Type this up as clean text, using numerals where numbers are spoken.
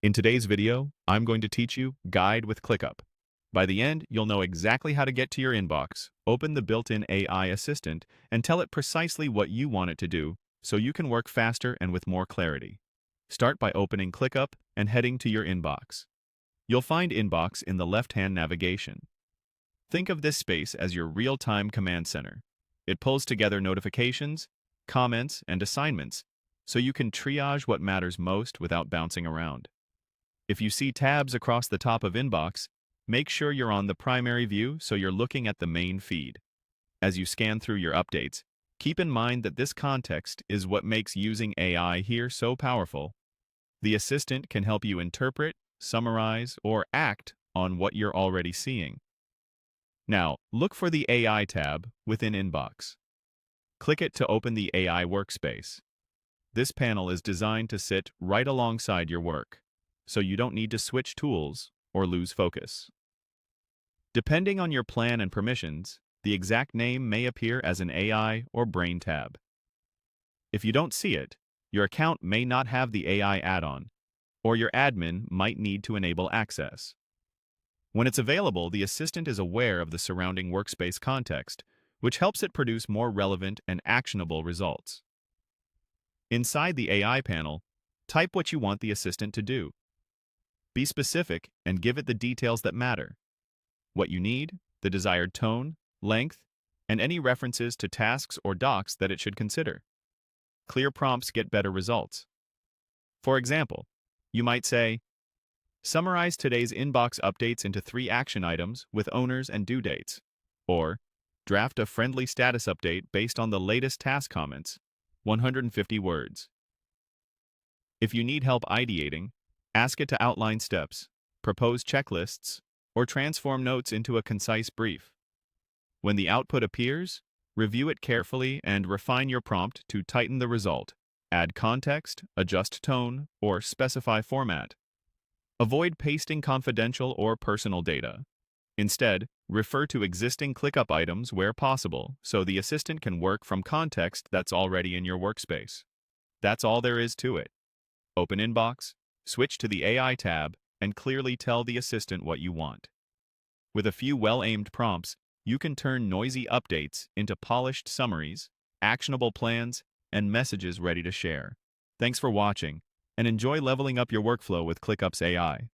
In today's video, I'm going to teach you Guide with ClickUp. By the end, you'll know exactly how to get to your inbox, open the built-in AI assistant, and tell it precisely what you want it to do so you can work faster and with more clarity. Start by opening ClickUp and heading to your inbox. You'll find Inbox in the left-hand navigation. Think of this space as your real-time command center. It pulls together notifications, comments, and assignments so you can triage what matters most without bouncing around. If you see tabs across the top of Inbox, make sure you're on the primary view so you're looking at the main feed. As you scan through your updates, keep in mind that this context is what makes using AI here so powerful. The assistant can help you interpret, summarize, or act on what you're already seeing. Now, look for the AI tab within Inbox. Click it to open the AI workspace. This panel is designed to sit right alongside your work, so you don't need to switch tools or lose focus. Depending on your plan and permissions, the exact name may appear as an AI or Brain tab. If you don't see it, your account may not have the AI add-on, or your admin might need to enable access. When it's available, the assistant is aware of the surrounding workspace context, which helps it produce more relevant and actionable results. Inside the AI panel, type what you want the assistant to do. Be specific and give it the details that matter: what you need, the desired tone, length, and any references to tasks or docs that it should consider. Clear prompts get better results. For example, you might say, "Summarize today's inbox updates into 3 action items with owners and due dates," or "Draft a friendly status update based on the latest task comments, 150 words." If you need help ideating, ask it to outline steps, propose checklists, or transform notes into a concise brief. When the output appears, review it carefully and refine your prompt to tighten the result, add context, adjust tone, or specify format. Avoid pasting confidential or personal data. Instead, refer to existing ClickUp items where possible so the assistant can work from context that's already in your workspace. That's all there is to it. Open Inbox, switch to the AI tab, and clearly tell the assistant what you want. With a few well-aimed prompts, you can turn noisy updates into polished summaries, actionable plans, and messages ready to share. Thanks for watching, and enjoy leveling up your workflow with ClickUp's AI.